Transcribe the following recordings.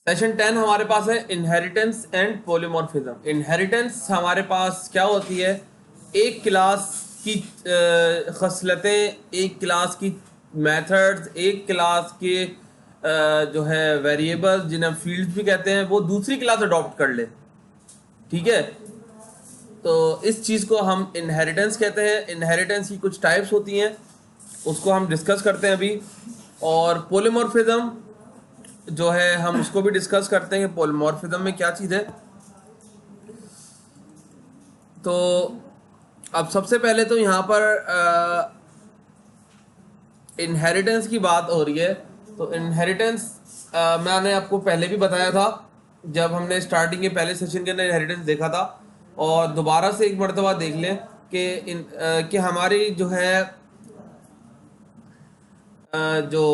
Session 10 हमारे पास है inheritance and polymorphism. Inheritance हमारे पास क्या होती है, एक क्लास की खसलतें, एक क्लास की मेथड्स, एक क्लास के जो है वेरिएबल्स जिन्हें फील्ड्स भी कहते हैं, वो दूसरी क्लास अडॉप्ट कर ले। ठीक है, तो इस चीज़ को हम इनहेरिटेंस कहते हैं। इनहेरिटेंस की कुछ टाइप्स होती हैं, उसको हम डिस्कस करते हैं अभी। और पॉलीमॉर्फिज्म जो है हम उसको भी डिस्कस करते हैं कि पॉलीमॉर्फिज्म में क्या चीज़ है। तो अब सबसे पहले तो यहाँ पर इनहेरिटेंस की बात हो रही है। तो इनहेरिटेंस मैंने आपको पहले भी बताया था जब हमने स्टार्टिंग के पहले सेशन के अंदर इनहेरिटेंस देखा था, और दोबारा से एक मरतबा देख लें कि हमारी जो है जो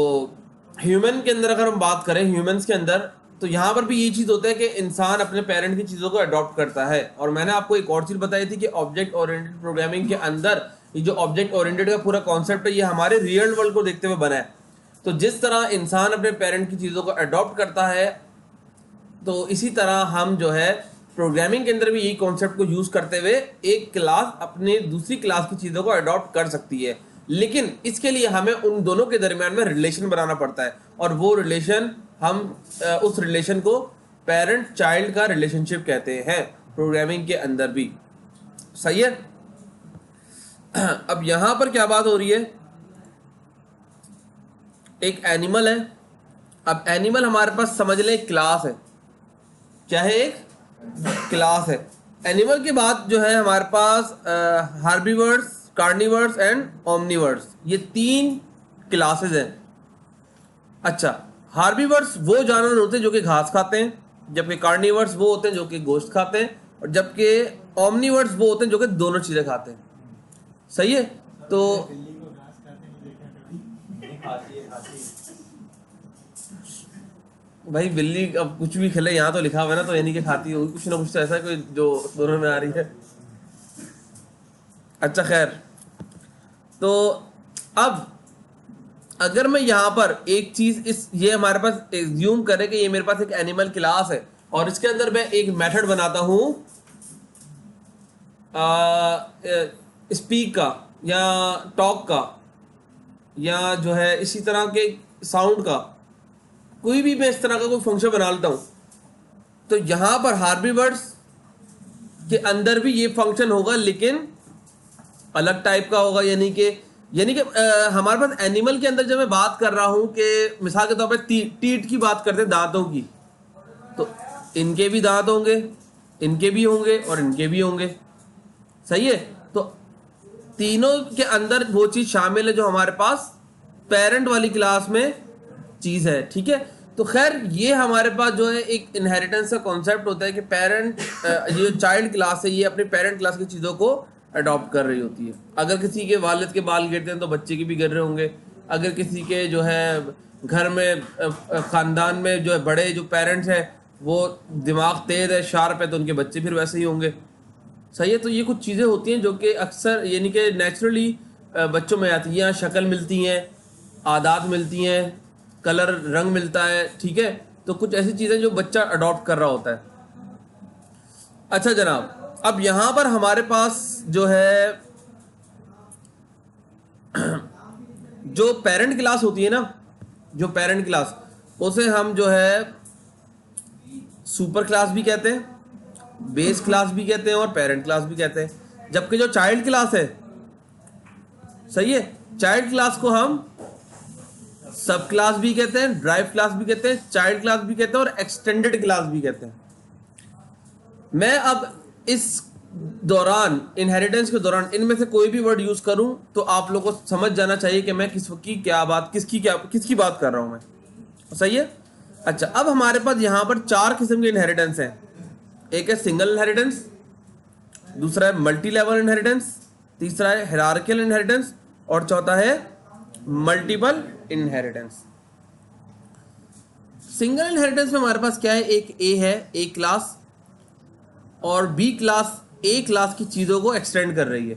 ह्यूमन के अंदर अगर हम बात करें, ह्यूमंस के अंदर, तो यहाँ पर भी ये चीज़ होता है कि इंसान अपने पेरेंट की चीज़ों को अडॉप्ट करता है। और मैंने आपको एक और चीज़ बताई थी कि ऑब्जेक्ट ओरिएंटेड प्रोग्रामिंग के अंदर ये जो ऑब्जेक्ट ओरिएंटेड का पूरा कॉन्सेप्ट है, ये हमारे रियल वर्ल्ड को देखते हुए बना है। तो जिस तरह इंसान अपने पेरेंट की चीज़ों को अडॉप्ट करता है, तो इसी तरह हम जो है प्रोग्रामिंग के अंदर भी यही कॉन्सेप्ट को यूज़ करते हुए एक क्लास अपने दूसरी क्लास की चीज़ों को अडॉप्ट कर सकती है। लेकिन इसके लिए हमें उन दोनों के दरमियान में रिलेशन बनाना पड़ता है, और वो रिलेशन हम उस रिलेशन को पेरेंट चाइल्ड का रिलेशनशिप कहते हैं प्रोग्रामिंग के अंदर भी। सही है। अब यहां पर क्या बात हो रही है, एक एनिमल है। अब एनिमल हमारे पास समझ लें क्लास है, चाहे एक क्लास है। एनिमल के बाद जो है हमारे पास हार्बीवर्स, कार्निवर्स एंड ओमनिवर्स, ये 3 क्लासेस हैं। अच्छा, हार्बीवर्स वो जानवर होते हैं जो कि घास खाते हैं, जबकि कार्निवर्स वो होते हैं जो कि गोश्त खाते हैं, और जबकि ओमनिवर्स वो होते हैं जो कि दोनों चीज़ें खाते हैं। सही है। तो भाई बिल्ली अब कुछ भी खिले, यहाँ तो लिखा हुआ है ना, तो यानी कि खाती होगी कुछ ना कुछ, तो ऐसा कोई जो दोनों में आ रही है। अच्छा खैर, तो अब अगर मैं यहाँ पर एक चीज ये हमारे पास एज्यूम करें कि ये मेरे पास एक एनिमल क्लास है, और इसके अंदर मैं एक मेथड बनाता हूँ स्पीक का या टॉक का, या जो है इसी तरह के साउंड का, कोई भी मैं इस तरह का कोई फंक्शन बना लेता हूँ, तो यहाँ पर हार्बीवर्ड्स के अंदर भी ये फंक्शन होगा, लेकिन अलग टाइप का होगा। यानी कि हमारे पास एनिमल के अंदर जब मैं बात कर रहा हूँ कि मिसाल के तौर पे टीट की बात करते हैं, दांतों की, तो इनके भी दांत होंगे, इनके भी होंगे और इनके भी होंगे। सही है। तो तीनों के अंदर वो चीज़ शामिल है जो हमारे पास पेरेंट वाली क्लास में चीज़ है। ठीक है। तो खैर ये हमारे पास जो है एक इनहेरिटेंस का कॉन्सेप्ट होता है कि पेरेंट, ये चाइल्ड क्लास है, ये अपनी पेरेंट क्लास की चीज़ों को अडॉप्ट कर रही होती है। अगर किसी के वालिद के बाल गिरते हैं तो बच्चे के भी गिर रहे होंगे। अगर किसी के जो है घर में ख़ानदान में जो है बड़े जो पेरेंट्स हैं वो दिमाग तेज़ है, शार्प है, तो उनके बच्चे फिर वैसे ही होंगे। सही है। तो ये कुछ चीज़ें होती हैं जो कि अक्सर यानी कि नेचुरली बच्चों में आती हैं। शक्ल मिलती हैं, आदत मिलती हैं, कलर रंग मिलता है। ठीक है। तो कुछ ऐसी चीज़ें जो बच्चा अडॉप्ट कर रहा होता है। अच्छा जनाब, अब यहाँ पर हमारे पास जो है जो पेरेंट क्लास होती है ना, जो पेरेंट क्लास, उसे हम जो है सुपर क्लास भी कहते हैं, बेस क्लास भी कहते हैं और पेरेंट क्लास भी कहते हैं। जबकि जो चाइल्ड क्लास है, सही है, चाइल्ड क्लास को हम सब क्लास भी कहते हैं, ड्राइव क्लास भी कहते हैं, चाइल्ड क्लास भी कहते हैं और एक्सटेंडेड क्लास भी कहते हैं। मैं अब इस दौरान, इनहेरिटेंस के दौरान, इनमें से कोई भी वर्ड यूज करूं तो आप लोगों को समझ जाना चाहिए कि मैं किसकी बात कर रहा हूं मैं। सही है। अच्छा, अब हमारे पास यहां पर 4 किस्म के इनहेरिटेंस हैं। एक है सिंगल इनहेरिटेंस, दूसरा है मल्टी लेवल इनहेरिटेंस, तीसरा है हायरार्किकल इनहेरिटेंस, और चौथा है मल्टीपल इनहेरिटेंस। सिंगल इनहेरिटेंस में हमारे पास क्या है, एक ए है, ए क्लास, और बी क्लास ए क्लास की चीज़ों को एक्सटेंड कर रही है।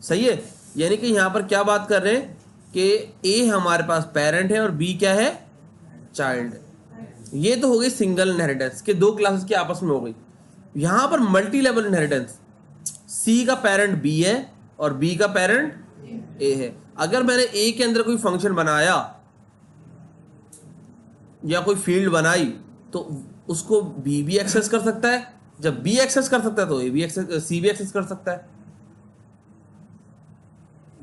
सही है। यानी कि यहाँ पर क्या बात कर रहे हैं कि ए हमारे पास पेरेंट है और बी क्या है, चाइल्ड है। ये तो हो गई सिंगल इनहेरिटेंस के दो क्लासेस की आपस में हो गई। यहां पर मल्टी लेवल इनहेरिटेंस, सी का पेरेंट बी है और बी का पेरेंट ए है। अगर मैंने ए के अंदर कोई फंक्शन बनाया या कोई फील्ड बनाई तो उसको बी भी एक्सेस कर सकता है। जब बी एक्सेस कर सकता है तो ए भी एक्सेस, सी भी एक्सेस कर सकता है।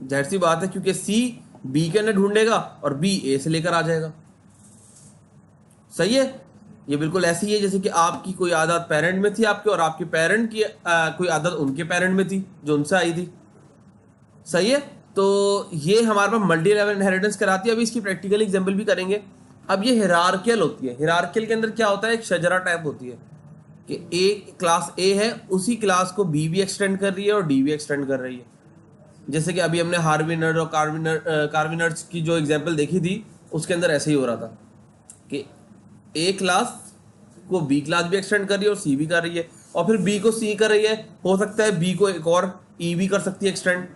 जाहिर सी बात है, क्योंकि सी बी के अंदर ढूंढेगा और बी ए से लेकर आ जाएगा। सही है। ये बिल्कुल ऐसी है जैसे कि आपकी कोई आदत पेरेंट में थी आपके, और आपके पेरेंट की कोई आदत उनके पेरेंट में थी जो उनसे आई थी। सही है। तो ये हमारे पास मल्टी लेवल इनहेरिटेंस कराती है। अभी इसकी प्रैक्टिकल एग्जांपल भी करेंगे। अब ये हिरार्कियल होती है। हिरार्कियल के अंदर क्या होता है, एक शजरा टाइप होती है कि ए क्लास ए है, उसी क्लास को बी भी एक्सटेंड कर रही है और डी भी एक्सटेंड कर रही है। जैसे कि अभी हमने हार्विनर और कार्विनर्स की जो एग्जांपल देखी थी, उसके अंदर ऐसे ही हो रहा था कि ए क्लास को बी क्लास भी एक्सटेंड कर रही है और सी भी कर रही है, और फिर बी को सी कर रही है, हो सकता है बी को एक और ई भी कर सकती है एक्सटेंड।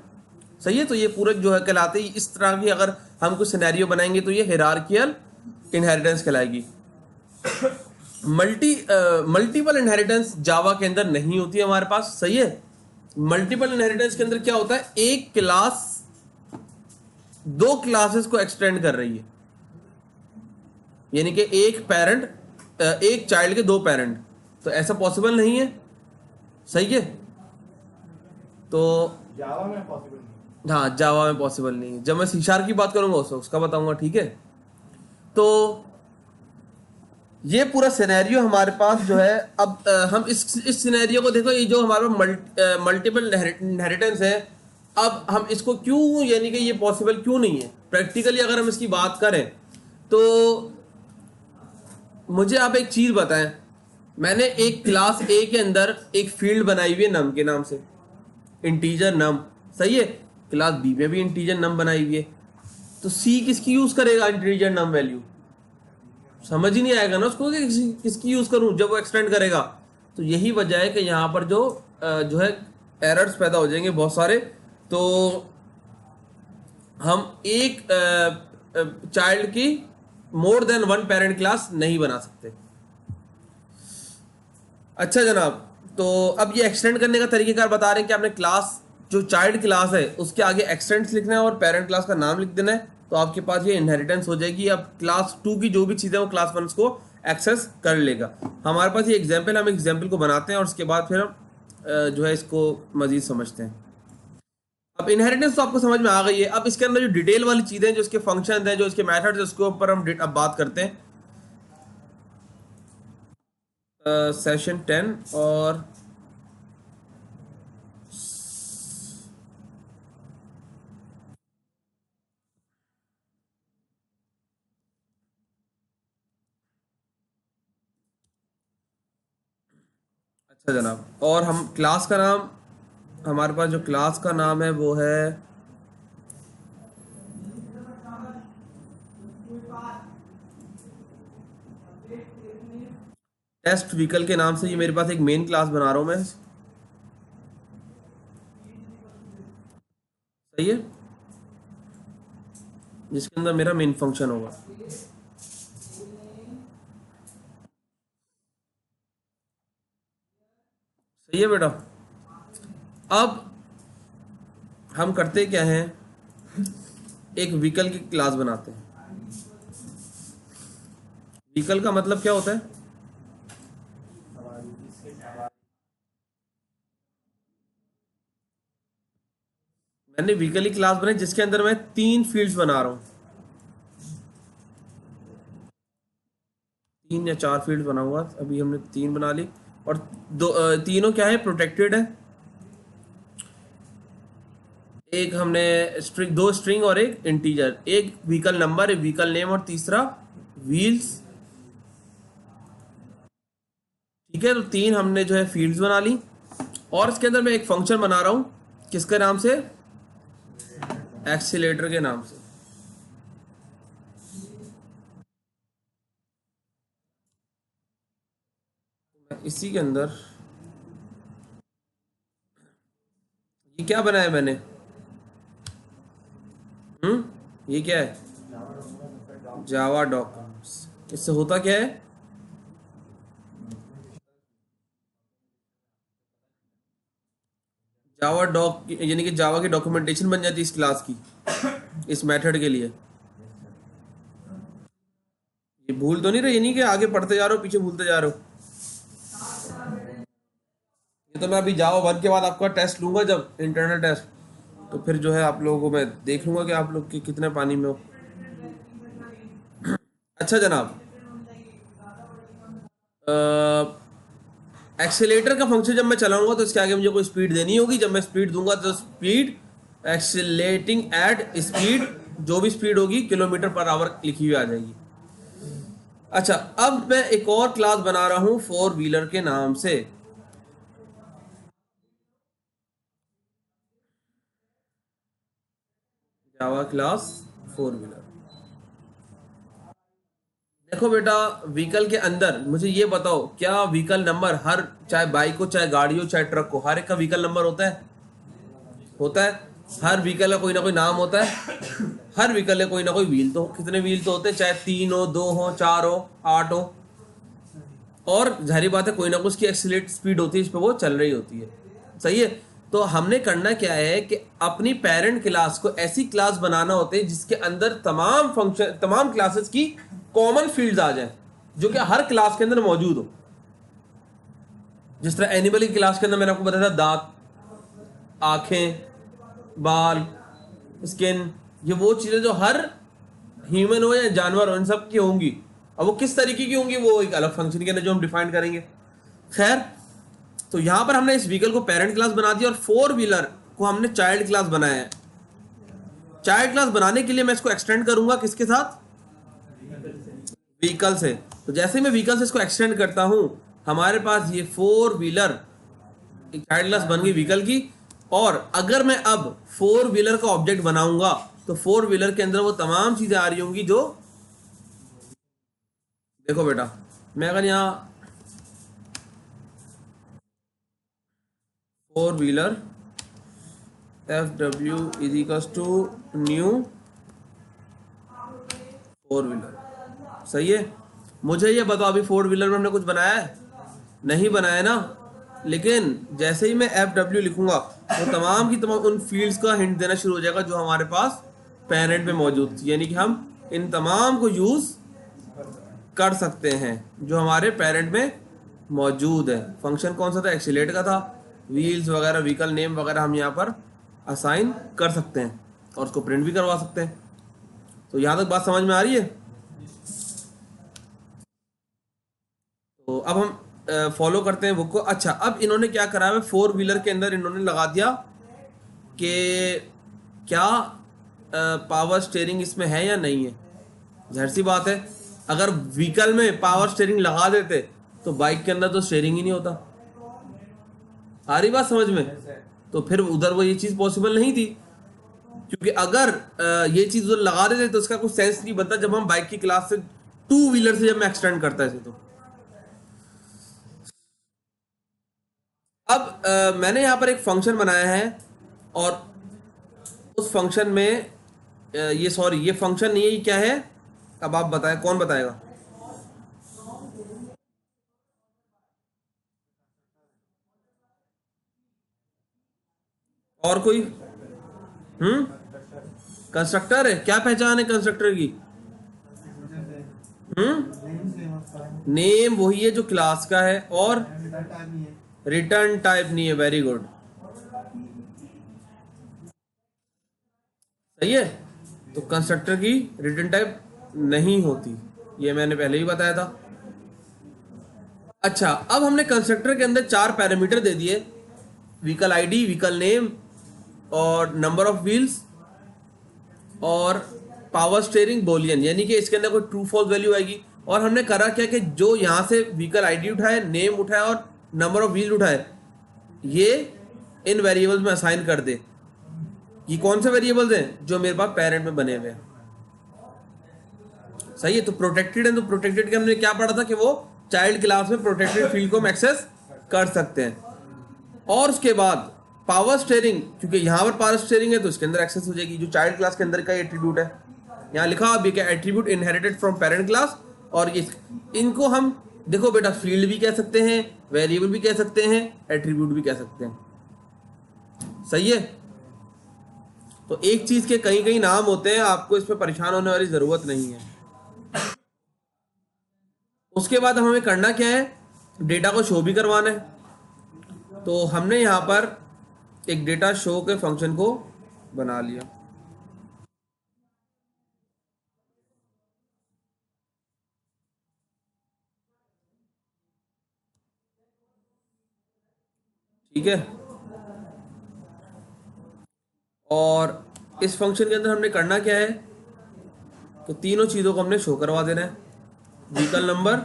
सही है। तो ये पूरे जो है कहलाते हैं, इस तरह की अगर हम कुछ सिनेरियो बनाएंगे तो ये हिरार्कियल इनहेरिटेंस कहलाएगी। मल्टीपल इनहेरिटेंस जावा के अंदर नहीं होती है हमारे पास। सही है। मल्टीपल इनहेरिटेंस के अंदर क्या होता है, एक क्लास दो क्लासेस को एक्सटेंड कर रही है, यानी कि एक पेरेंट एक चाइल्ड के दो पेरेंट, तो ऐसा पॉसिबल नहीं है। सही है। तो जावा में पॉसिबल नहीं। हाँ, जावा में पॉसिबल नहीं है। जब मैं सी शार्प की बात करूंगा उसका बताऊंगा। ठीक है। तो ये पूरा सिनेरियो हमारे पास जो है, अब हम इस सिनेरियो को देखो, ये जो हमारे मल्टीपल इनहेरिटेंस है, अब हम इसको क्यों, यानी कि ये पॉसिबल क्यों नहीं है प्रैक्टिकली अगर हम इसकी बात करें तो मुझे आप एक चीज बताएं। मैंने एक क्लास ए के अंदर एक फील्ड बनाई हुई है नम के नाम से, इंटीजर नम। सही है। क्लास बी में भी इंटीजर नम बनाई हुई है, तो सी किसकी यूज करेगा इंटीजर नम वैल्यू? समझ ही नहीं आएगा ना उसको कि किसकी यूज करूं जब वो एक्सटेंड करेगा। तो यही वजह है कि यहाँ पर जो है एरर्स पैदा हो जाएंगे बहुत सारे। तो हम एक चाइल्ड की more than one parent class नहीं बना सकते। अच्छा जनाब, तो अब ये एक्सटेंड करने का तरीकेकार बता रहे हैं कि आपने क्लास जो चाइल्ड क्लास है उसके आगे एक्सटेंड्स लिखना है और पेरेंट क्लास का नाम लिख देना है, तो आपके पास ये इनहेरिटेंस हो जाएगी। अब क्लास 2 की जो भी चीज़ें वो क्लास 1 को एक्सेस कर लेगा। हमारे पास ये एग्जाम्पल, हम एग्जाम्पल को बनाते हैं और उसके बाद फिर हम जो है इसको मजीद समझते हैं। अब इनहेरिटेंस तो आपको समझ में आ गई है। अब इसके अंदर जो डिटेल वाली चीज़ें, जो इसके फंक्शन हैं, जो इसके मेथड्स, उसके ऊपर हम अब बात करते हैं। सेशन 10 और अच्छा जनाब, और हम क्लास का नाम, हमारे पास जो क्लास का नाम है वो है टेस्ट व्हीकल के नाम से। ये मेरे पास एक मेन क्लास बना रहा हूं मैं। सही है। जिसके अंदर मेरा मेन फंक्शन होगा। सही है बेटा। अब हम करते क्या हैं, एक व्हीकल की क्लास बनाते हैं। व्हीकल का मतलब क्या होता है? मैंने व्हीकल की क्लास बनाई जिसके अंदर मैं 3 फील्ड्स बना रहा हूं, 3 या 4 फील्ड्स बनाऊंगा। अभी हमने 3 बना ली, और तीनों क्या है, प्रोटेक्टेड है। एक हमने स्ट्रिंग, 2 स्ट्रिंग और एक इंटीजर, एक व्हीकल नंबर, एक व्हीकल नेम और तीसरा व्हील्स। ठीक है। तो 3 हमने जो है फील्ड्स बना ली, और इसके अंदर मैं एक फंक्शन बना रहा हूं किसके नाम से, एक्सीलेटर के नाम से। इसी के अंदर ये क्या बनाया मैंने, ये क्या है, जावा डॉक्यूमेंट्स। इससे होता क्या है, जावा डॉक यानी कि जावा की डॉक्यूमेंटेशन बन जाती है इस क्लास की, इस मेथड के लिए। ये भूल तो नहीं रही, नहीं कि आगे पढ़ते जा रहे हो पीछे भूलते जा रहे हो। ये तो मैं अभी जावा 1 के बाद आपका टेस्ट लूंगा जब इंटरनल टेस्ट, तो फिर जो है आप लोगों को मैं देख लूंगा कि आप लोग के कितने पानी में हो। अच्छा जनाब, एक्सीलेटर का फंक्शन जब मैं चलाऊंगा तो इसके आगे मुझे कोई स्पीड देनी होगी। जब मैं स्पीड दूंगा तो स्पीड एक्सीलेटिंग एट स्पीड, जो भी स्पीड होगी किलोमीटर पर आवर लिखी हुई आ जाएगी। अच्छा, अब मैं एक और क्लास बना रहा हूं 4 व्हीलर के नाम से। Java class 4 wheeler. देखो बेटा, व्हीकल के अंदर मुझे ये बताओ, क्या व्हीकल नंबर हर, चाहे बाइक हो चाहे गाड़ी हो चाहे ट्रक हो, हर एक का व्हीकल नंबर होता है? होता है। हर व्हीकल का कोई ना कोई नाम होता है। हर व्हीकल का कोई ना कोई व्हील तो, कितने व्हील तो होते हैं, चाहे 3 हो 2 हो 4 हो 8 हो। और जाहिर बात है कोई ना कोई उसकी एक्सीलेट स्पीड होती है, इस पर वो चल रही होती है। सही है। तो हमने करना क्या है कि अपनी पेरेंट क्लास को ऐसी क्लास बनाना होती है जिसके अंदर तमाम फंक्शन, तमाम क्लासेस की कॉमन फील्ड्स आ जाए, जो कि हर क्लास के अंदर मौजूद हो। जिस तरह एनिमल की क्लास के अंदर मैंने आपको बताया था दांत, आंखें, बाल, स्किन, ये वो चीजें जो हर ह्यूमन हो या जानवर हो इन सब की होंगी। अब वो किस तरीके की होंगी वो एक अलग फंक्शन के अंदर जो हम डिफाइन करेंगे। खैर, तो यहां पर हमने इस व्हीकल को पेरेंट क्लास बना दिया और 4 व्हीलर को हमने चाइल्ड क्लास बनाया है। चाइल्ड क्लास बनाने के लिए मैं इसको एक्सटेंड करूंगा किसके साथ? व्हीकल से। तो जैसे मैं व्हीकल से इसको एक्सटेंड करता हूं, हमारे पास ये 4 व्हीलर एक चाइल्ड क्लास बन गई व्हीकल की। और अगर मैं अब 4 व्हीलर का ऑब्जेक्ट बनाऊंगा तो 4 व्हीलर के अंदर वो तमाम चीजें आ रही होंगी जो, देखो बेटा, मैं अगर यहां 4 wheeler FW is equals to new 4 wheeler. सही है। मुझे ये बताओ, अभी 4 व्हीलर में हमने कुछ बनाया है? नहीं बनाया ना। लेकिन जैसे ही मैं FW लिखूंगा तो तमाम की तमाम उन फील्ड्स का हिंट देना शुरू हो जाएगा जो हमारे पास पेरेंट में मौजूद थी। यानी कि हम इन तमाम को यूज कर सकते हैं जो हमारे पेरेंट में मौजूद है। फंक्शन कौन सा था? एक्सीलेट का था। व्हील्स वगैरह, व्हीकल नेम वगैरह हम यहाँ पर असाइन कर सकते हैं और उसको प्रिंट भी करवा सकते हैं। तो यहाँ तक बात समझ में आ रही है? तो अब हम फॉलो करते हैं बुक को। अच्छा, अब इन्होंने क्या करा है, 4 व्हीलर के अंदर इन्होंने लगा दिया कि क्या पावर स्टेयरिंग इसमें है या नहीं है। जाहिर सी बात है, अगर व्हीकल में पावर स्टेयरिंग लगा देते तो बाइक के अंदर तो स्टेयरिंग ही नहीं होता। आ रही बात समझ में? तो फिर उधर वो ये चीज पॉसिबल नहीं थी, क्योंकि अगर ये चीज उधर लगा देते तो उसका कुछ सेंस नहीं बनता। जब हम बाइक की क्लास से 2 व्हीलर से जब मैं एक्सटेंड करता है तो अब मैंने यहाँ पर एक फंक्शन बनाया है और उस फंक्शन में ये, सॉरी ये फंक्शन नहीं है, ये क्या है? अब आप बताएं, कौन बताएगा? और कोई? कंस्ट्रक्टर है। क्या पहचान है कंस्ट्रक्टर की? नेम वही है जो क्लास का है और रिटर्न टाइप नहीं है। वेरी गुड, सही है। तो कंस्ट्रक्टर की रिटर्न टाइप नहीं होती, ये मैंने पहले ही बताया था। अच्छा, अब हमने कंस्ट्रक्टर के अंदर 4 पैरामीटर दे दिए, व्हीकल आईडी, व्हीकल नेम और नंबर ऑफ व्हील्स और पावर स्टेयरिंग बोलियन, यानी कि इसके अंदर कोई ट्रू फॉल्स वैल्यू आएगी। और हमने करा क्या कि जो यहां से व्हीकल आईडी उठाए, नेम उठाए और नंबर ऑफ व्हील उठाए, ये इन वेरिएबल्स में असाइन कर दे। ये कौन से वेरिएबल्स हैं? जो मेरे पास पेरेंट में बने हुए हैं। सही है। तो प्रोटेक्टेड है, तो प्रोटेक्टेड के हमने क्या पढ़ा था कि वो चाइल्ड क्लास में प्रोटेक्टेड फील्ड को हम एक्सेस कर सकते हैं। और उसके बाद पावर स्टेयरिंग, क्योंकि यहाँ पर पावर स्टेयरिंग है तो इसके अंदर एक्सेस हो जाएगी, जो चाइल्ड क्लास के अंदर का एट्रीब्यूट है। यहाँ लिखा अभी क्या, attribute inherited from parent class. और ये इनको हम, देखो बेटा, फील्ड भी कह सकते हैं, वेरिएबल भी कह सकते हैं, एट्रीब्यूट भी कह सकते हैं। सही है। तो एक चीज के कई कई नाम होते हैं, आपको इस पे परेशान होने वाली जरूरत नहीं है। उसके बाद हमें करना क्या है, डेटा को शो भी करवाना है। तो हमने यहाँ पर एक डेटा शो के फंक्शन को बना लिया। ठीक है, और इस फंक्शन के अंदर हमने करना क्या है, तो तीनों चीज़ों को हमने शो करवा देना है, व्हीकल नंबर,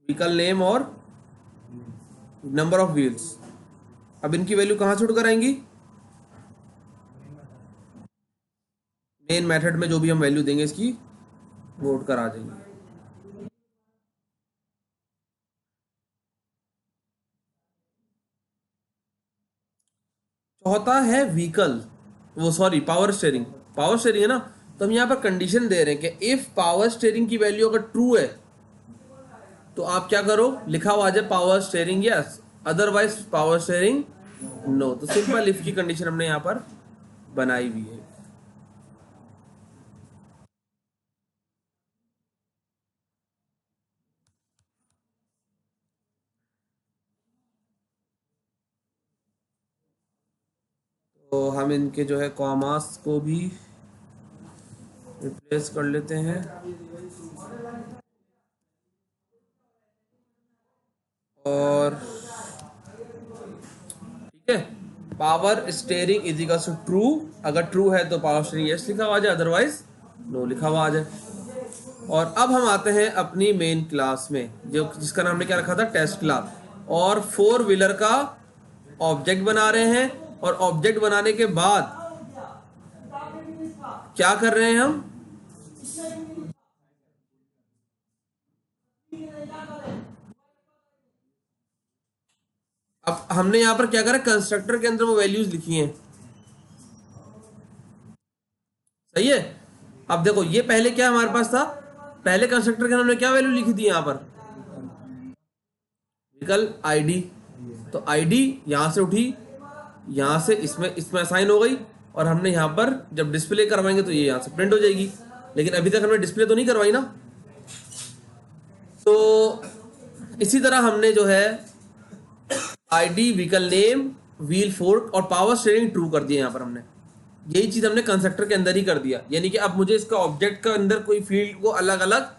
व्हीकल नेम और नंबर ऑफ व्हील्स। अब इनकी वैल्यू कहाँ से उठकर आएंगी, मेन मेथड में जो भी हम वैल्यू देंगे इसकी वो उठकर आ जाएंगी। चौथा है व्हीकल, वो sorry power steering. Power steering है ना, तो हम यहाँ पर कंडीशन दे रहे हैं कि इफ पावर स्टेयरिंग की वैल्यू अगर ट्रू है तो आप क्या करो, लिखा हुआ आ जाए power steering yes, otherwise power steering no. तो सिंपल इफ की कंडीशन हमने यहाँ पर बनाई हुई है। तो हम इनके जो है कॉमास को भी रिप्लेस कर लेते हैं, और ठीक है, power steering is equal to true, अगर ट्रू है तो पावर स्टेयरिंग यस लिखा हुआ आ जाए, अदरवाइज नो लिखा हुआ आ जाए। और अब हम आते हैं अपनी मेन क्लास में, जो जिसका नाम हमने क्या रखा था, टेस्ट क्लास, और फोर व्हीलर का ऑब्जेक्ट बना रहे हैं। और ऑब्जेक्ट बनाने के बाद क्या कर रहे हैं हम, अब हमने यहां पर क्या करा, कंस्ट्रक्टर के अंदर वो वैल्यूज लिखी हैं। सही है। अब देखो ये पहले क्या हमारे पास था, पहले कंस्ट्रक्टर के अंदर हमने क्या वैल्यू लिखी थी यहां पर, व्हीकल आईडी। तो आईडी यहां से उठी, यहां से इसमें असाइन हो गई, और हमने यहां पर जब डिस्प्ले करवाएंगे तो ये यहां से प्रिंट हो जाएगी। लेकिन अभी तक हमने डिस्प्ले तो नहीं करवाई ना। तो इसी तरह हमने जो है ID, vehicle name, wheel fork और पावर स्टीयरिंग ट्रू कर दिया। यहाँ पर हमने यही चीज हमने कंस्ट्रक्टर के अंदर ही कर दिया, यानी कि अब मुझे इसका ऑब्जेक्ट का अंदर कोई फील्ड को अलग अलग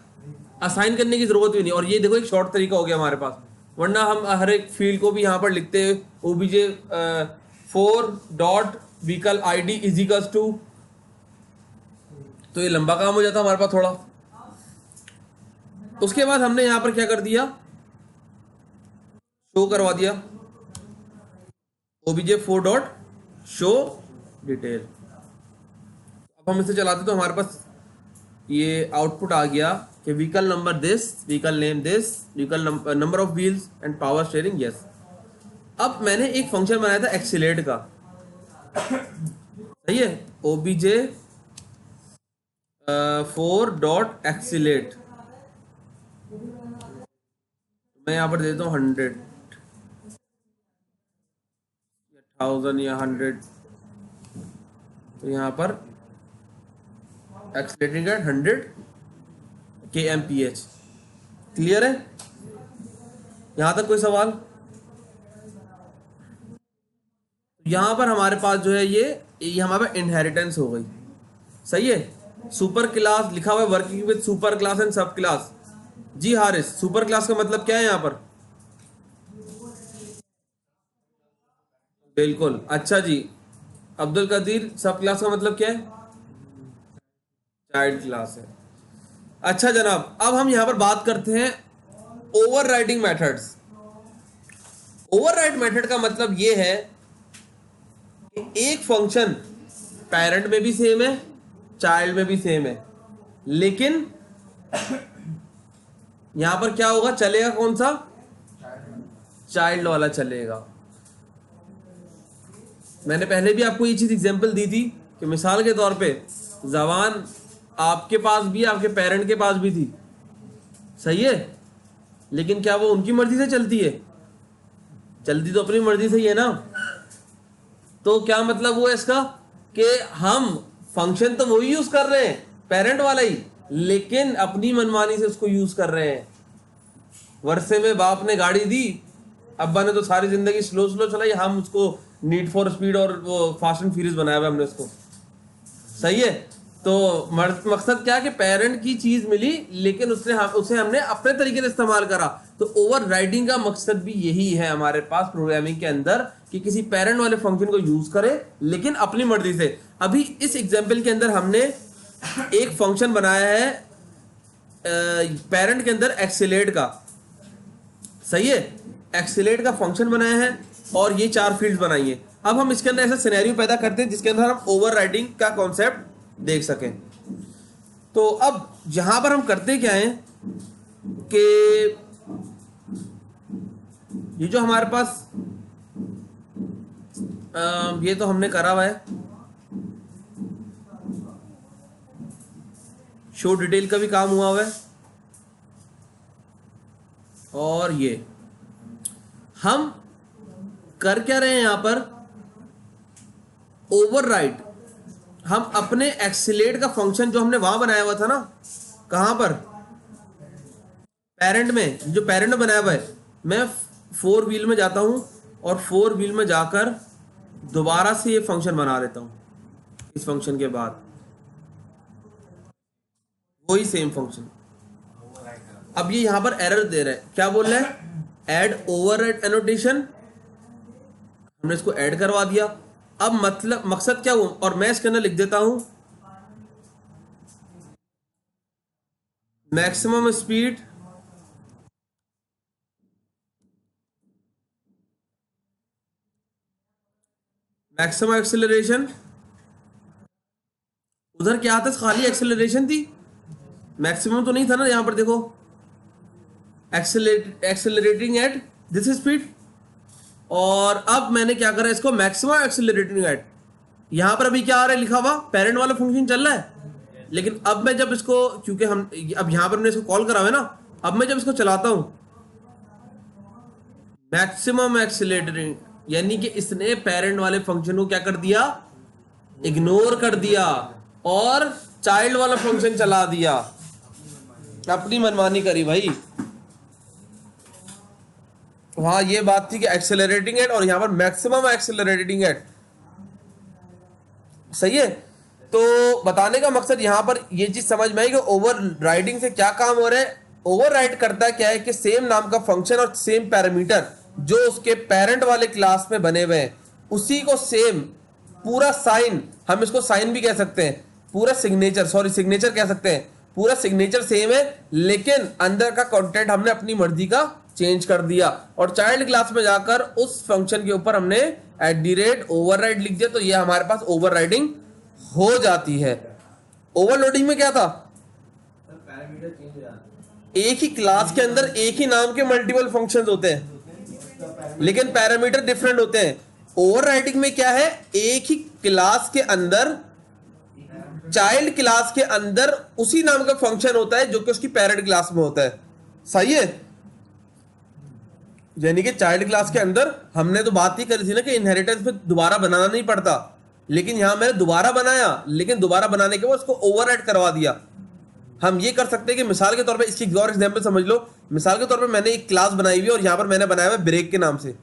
असाइन करने की जरूरत भी नहीं। और ये देखो एक शॉर्ट तरीका हो गया हमारे पास, वरना हम हर एक फील्ड को भी यहाँ पर लिखते हैं OBJ 4 dot vehicle ID is equals to, तो ये लंबा काम हो जाता हमारे पास थोड़ा। उसके बाद हमने यहाँ पर क्या कर दिया, शो करवा दिया, ओबीजे 4 डॉट शो डिटेल। अब हम इसे चलाते तो हमारे पास ये आउटपुट आ गया कि vehicle number this, vehicle name this, vehicle number of wheels and power steering yes. अब मैंने एक फंक्शन बनाया था एक्सीलेट का, सही है, ओबीजे 4 डॉट एक्सीलेट। मैं यहाँ पर देता हूँ 100, 1000 या 100। तो यहाँ पर एक्सीलेटिंग एट 100 kmph। क्लियर है, यहाँ तक कोई सवाल? यहाँ पर हमारे पास जो है ये हमारे पास इनहेरिटेंस हो गई, सही है। सुपर क्लास लिखा हुआ है, working with super class and सब क्लास। जी हारिस, सुपर क्लास का मतलब क्या है यहाँ पर? बिल्कुल, अच्छा जी। अब्दुल कदीर, सब क्लास का मतलब क्या है? चाइल्ड क्लास है। अच्छा जनाब, अब हम यहां पर बात करते हैं ओवरराइडिंग मेथड्स। ओवरराइड मेथड का मतलब ये है कि एक फंक्शन पेरेंट में भी सेम है, चाइल्ड में भी सेम है, लेकिन यहां पर क्या होगा, चलेगा कौन सा? चाइल्ड वाला चलेगा। मैंने पहले भी आपको ये चीज एग्जांपल दी थी कि मिसाल के तौर पे जबान आपके पास भी, आपके पेरेंट के पास भी थी, सही है, लेकिन क्या वो उनकी मर्जी से चलती है? चलती तो अपनी मर्जी से ही है ना। तो क्या मतलब हुआ इसका कि हम फंक्शन तो वही यूज कर रहे हैं, पेरेंट वाला ही, लेकिन अपनी मनमानी से उसको यूज कर रहे हैं। वर्षे में बाप ने गाड़ी दी, अब्बा ने तो सारी जिंदगी स्लो स्लो चलाई, हम उसको नीड फॉर स्पीड और वो फास्ट एंड फ्यूरियस बनाया हुआ हमने उसको। सही है। तो मकसद क्या है कि पेरेंट की चीज मिली, लेकिन उसे हमने अपने तरीके से इस्तेमाल करा। तो ओवर राइडिंग का मकसद भी यही है हमारे पास प्रोग्रामिंग के अंदर, कि किसी पेरेंट वाले फंक्शन को यूज करे लेकिन अपनी मर्जी से। अभी इस एग्जाम्पल के अंदर हमने एक फंक्शन बनाया है पेरेंट के अंदर एक्सीलेट का। सही है, एक्सीलेट का फंक्शन बनाया है और ये 4 फील्ड्स बनाई है। अब हम इसके अंदर ऐसा सिनेरियो पैदा करते हैं जिसके अंदर हम ओवर राइडिंग का कॉन्सेप्ट देख सकें। तो अब यहां पर हम करते क्या है कि ये जो हमारे पास ये तो हमने करा हुआ है, शो डिटेल का भी काम हुआ हुआ है, और ये हम कर क्या रहे हैं यहां पर, ओवरराइड। हम अपने एक्सीलेट का फंक्शन जो हमने वहां बनाया हुआ था ना, कहां पर, पेरेंट में, जो पेरेंट बनाया हुआ है, मैं 4 व्हील में जाता हूं और 4 व्हील में जाकर दोबारा से ये फंक्शन बना लेता हूं। इस फंक्शन के बाद वही सेम फंक्शन। अब ये यहां पर एरर दे रहा है, क्या बोल रहा है, ऐड ओवरराइड एनोटेशन। हमने इसको ऐड करवा दिया। अब मतलब मकसद क्या हुआ, और मैं इसके अंदर लिख देता हूं मैक्सिमम स्पीड मैक्सिमम एक्सेलरेशन। उधर क्या था, खाली एक्सेलरेशन थी, मैक्सिमम तो नहीं था ना। यहां पर देखो, एक्सेलरेटिंग एट दिस स्पीड, और अब मैंने क्या करा, इसको मैक्सिमम एक्सेलरेटिंग एट। यहां पर अभी क्या आ रहा है लिखा हुआ, पेरेंट वाला फंक्शन चल रहा है, लेकिन अब मैं जब इसको, क्योंकि हम अब यहां पर हमने इसको कॉल करा हुआ है ना, अब मैं जब इसको चलाता हूं मैक्सिमम एक्सेलरेटिंग, यानी कि इसने पेरेंट वाले फंक्शन को क्या कर दिया, इग्नोर कर दिया और चाइल्ड वाला फंक्शन चला दिया। अपनी मनमानी करी भाई। वहां ये बात थी कि एक्सेलरेटिंग एट, और यहां पर मैक्सिमम एक्सेलरेटिंग एट। सही है। तो बताने का मकसद यहां पर ये चीज समझ में आई कि ओवर राइडिंग से क्या काम हो रहा है। ओवर राइड करता क्या है कि सेम नाम का फंक्शन और सेम पैरामीटर जो उसके पेरेंट वाले क्लास में बने हुए हैं, उसी को सेम पूरा साइन, हम इसको साइन भी कह सकते हैं, पूरा सिग्नेचर, सॉरी सिग्नेचर कह सकते हैं, पूरा सिग्नेचर सेम है, लेकिन अंदर का कंटेंट हमने अपनी मर्जी का चेंज कर दिया। और चाइल्ड क्लास में जाकर उस फंक्शन के ऊपर हमने @override लिख दिया, तो ये हमारे पास ओवरराइडिंग हो जाती है। ओवरलोडिंग में क्या था, एक ही क्लास के अंदर एक ही नाम के मल्टीपल फंक्शंस होते हैं, लेकिन पैरामीटर डिफरेंट होते हैं। ओवरराइडिंग में क्या है, एक ही क्लास के अंदर, चाइल्ड क्लास के अंदर उसी नाम का फंक्शन होता है जो कि उसकी पेरेंट क्लास में होता है। सही है। यानी कि चाइल्ड क्लास के अंदर हमने तो बात ही करी थी ना कि इनहेरिटेंस में दोबारा बनाना नहीं पड़ता, लेकिन यहां मैंने दोबारा बनाया, लेकिन दोबारा बनाने के बाद उसको ओवरराइड करवा दिया। हम ये कर सकते हैं कि मिसाल के तौर पे इसकी और एग्जांपल समझ लो। मिसाल के तौर पे मैंने एक क्लास बनाई हुई है और यहां पर मैंने बनाया हुआ है ब्रेक के नाम से,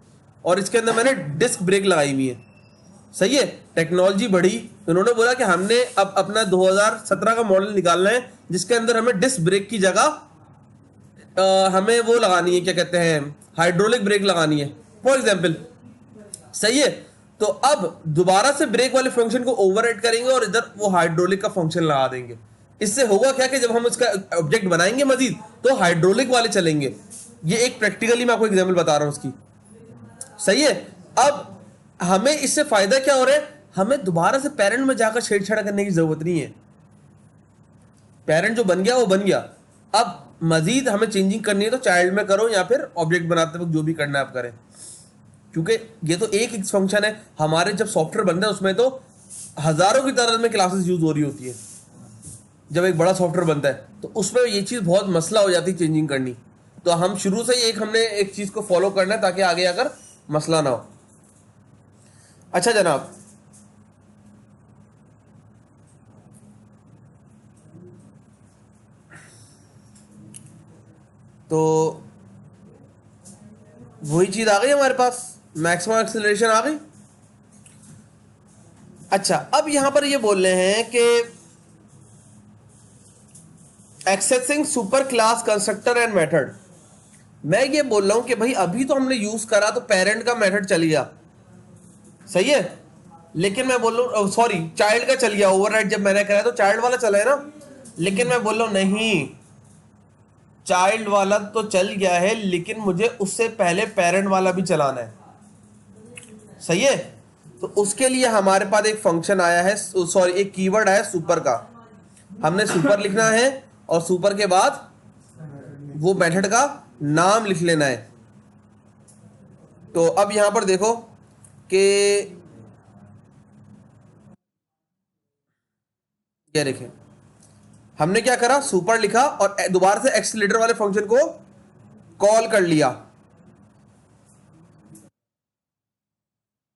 और इसके अंदर मैंने डिस्क ब्रेक लगाई हुई है। सही है। टेक्नोलॉजी बढ़ी, उन्होंने बोला कि हमने अब अपना 2017 का मॉडल निकालना है जिसके अंदर हमें डिस्क ब्रेक की जगह हमें वो लगानी है, क्या कहते हैं, हाइड्रोलिक ब्रेक लगानी है फॉर एग्जाम्पल। सही है। तो अब दोबारा से ब्रेक वाले फंक्शन को ओवरराइड करेंगे और इधर वो हाइड्रोलिक का फंक्शन लगा देंगे। इससे होगा क्या कि जब हम इसका ऑब्जेक्ट बनाएंगे मजीद, तो हाइड्रोलिक वाले चलेंगे। ये एक प्रैक्टिकली मैं आपको एग्जाम्पल बता रहा हूं उसकी। सही है। अब हमें इससे फायदा क्या हो रहा है, हमें दोबारा से पेरेंट में जाकर छेड़छाड़ करने की जरूरत नहीं है। पेरेंट जो बन गया वो बन गया। अब मजीद हमें चेंजिंग करनी है तो चाइल्ड में करो, या फिर ऑब्जेक्ट बनाते वक्त जो भी करना है आप करें, क्योंकि ये तो एक फंक्शन है। हमारे जब सॉफ्टवेयर बनता है उसमें तो हजारों की तादाद में क्लासेस यूज हो रही होती है। जब एक बड़ा सॉफ्टवेयर बनता है तो उसमें ये चीज़ बहुत मसला हो जाती है चेंजिंग करनी। तो हम शुरू से ही हमने एक चीज़ को फॉलो करना है ताकि आगे आकर मसला ना हो। अच्छा जनाब, तो वही चीज आ गई हमारे पास, मैक्सिमम एक्सेलरेशन आ गई। अच्छा, अब यहां पर ये बोल रहे हैं कि accessing super class constructor and method. मैं ये बोल रहा हूं कि भाई अभी तो हमने यूज करा तो पेरेंट का मेथड चल गया, सही है, लेकिन मैं बोल रहा हूँ सॉरी चाइल्ड का चल गया, ओवरराइड जब मैंने कराया तो चाइल्ड वाला चला है ना, लेकिन मैं बोल रहा हूं नहीं, चाइल्ड वाला तो चल गया है लेकिन मुझे उससे पहले पेरेंट वाला भी चलाना है, सही है। तो उसके लिए हमारे पास एक फंक्शन आया है, सॉरी एक कीवर्ड आया सुपर का। हमने सुपर लिखना है और सुपर के बाद वो मेथड का नाम लिख लेना है। तो अब यहां पर देखो कि ये देखें, हमने क्या करा, सुपर लिखा और दोबारा से एक्सीलरेटर वाले फंक्शन को कॉल कर लिया।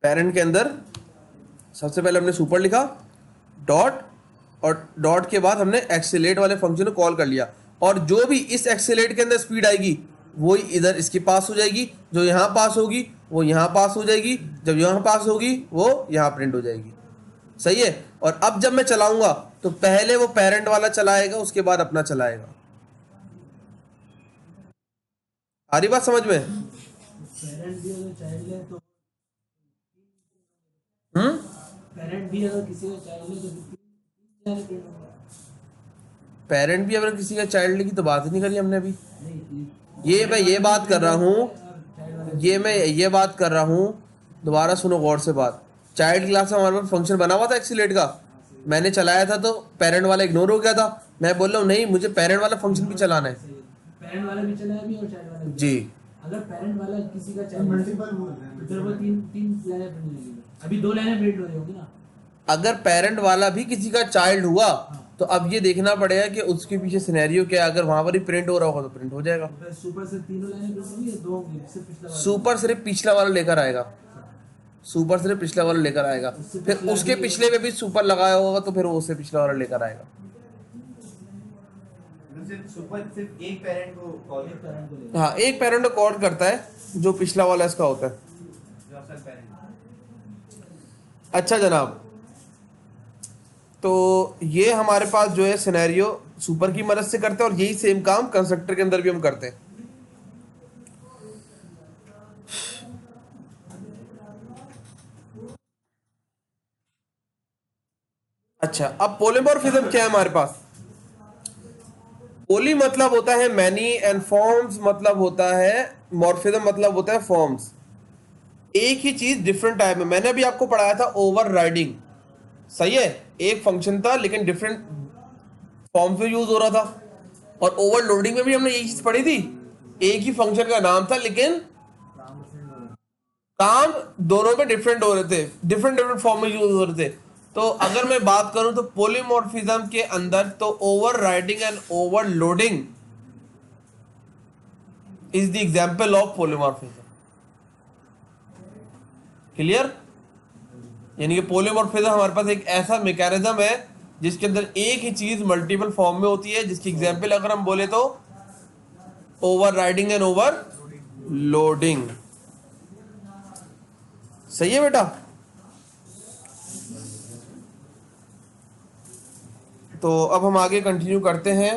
पेरेंट के अंदर सबसे पहले हमने सुपर लिखा, डॉट, और डॉट के बाद हमने एक्सीलरेट वाले फंक्शन को कॉल कर लिया, और जो भी इस एक्सीलरेट के अंदर स्पीड आएगी वही इधर इसकी पास हो जाएगी, जो यहां पास होगी वो यहां पास हो जाएगी, जब यहां पास होगी वो यहां प्रिंट हो जाएगी, सही है। और अब जब मैं चलाऊंगा तो पहले वो पेरेंट वाला चलाएगा, उसके बाद अपना चलाएगा। आ रही बात समझ में? पेरेंट भी अगर चाइल्ड है तो हम्म, पेरेंट भी अगर किसी का चाइल्ड है तो पेरेंट भी अगर किसी का चाइल्ड की तो बात ही नहीं करी हमने अभी। नहीं, ये मैं ये बात कर रहा हूँ, चाइल्ड वाला मैं ये बात कर रहा हूँ, दोबारा सुनो गौर से बात। चाइल्ड क्लास में हमारे पास फंक्शन बना हुआ था एक्सीलेट का, मैंने चलाया था तो पेरेंट वाला इग्नोर हो गया था। मैं बोल रहा हूँ नहीं, मुझे पेरेंट वाला फंक्शन भी चलाना है। पेरेंट वाला भी चला है अभी और चाइल्ड वाला भी। जी, अगर पेरेंट वाला किसी का चाइल्ड मल्टीपल बोल रहे हैं। तो वो तीन तीन लाइनें प्रिंट लगेगी, अभी 2 लाइनें प्रिंट हो रही होगी ना। अगर पेरेंट वाला भी किसी का चाइल्ड हुआ तो अब ये देखना पड़ेगा कि उसके पीछे सिनेरियो क्या है। अगर वहां पर ही प्रिंट हो रहा होगा तो प्रिंट हो जाएगा। तो सुपर से तीनों लाइनें प्रिंट होंगी या 2 होंगी, सिर्फ पिछला वाला? सुपर सिर्फ पिछला वाला लेकर आएगा, सुपर सिर्फ पिछला वाला लेकर आएगा, फिर उसके पिछले में भी सुपर लगाया होगा तो फिर वो उससे पिछला वाला लेकर आएगा। सुपर सिर्फ एक पेरेंट को कॉल एक करता है, पेरेंट को लेगा। हाँ, एक पेरेंट कॉल करता है जो पिछला वाला इसका होता है। जो असल पेरेंट। अच्छा जनाब, तो ये हमारे पास जो है सिनेरियो सुपर की मदद से करते हैं, और यही सेम काम कंस्ट्रक्टर के अंदर भी हम करते हैं। अच्छा, अब पॉलीमॉर्फिज्म क्या है हमारे पास? पोली मतलब होता है मैनी एंड फॉर्म्स मतलब होता है, मॉर्फिज्म मतलब होता है फॉर्म्स। एक ही चीज डिफरेंट टाइप में। मैंने अभी आपको पढ़ाया था ओवरराइडिंग, सही है, एक फंक्शन था लेकिन डिफरेंट फॉर्म में यूज हो रहा था। और ओवरलोडिंग में भी हमने यही चीज पढ़ी थी, एक ही फंक्शन का नाम था लेकिन काम दोनों में डिफरेंट हो रहे थे, डिफरेंट डिफरेंट फॉर्म में यूज हो रहे थे। तो अगर मैं बात करूं तो पॉलीमॉर्फिज्म के अंदर तो overriding and overloading is the example of polymorphism. Clear? यानी कि पॉलीमॉर्फिज्म हमारे पास एक ऐसा मैकेनिज्म है जिसके अंदर एक ही चीज मल्टीपल फॉर्म में होती है, जिसकी एग्जांपल अगर हम बोले तो ओवरराइडिंग एंड ओवरलोडिंग। सही है बेटा? तो अब हम आगे कंटिन्यू करते हैं।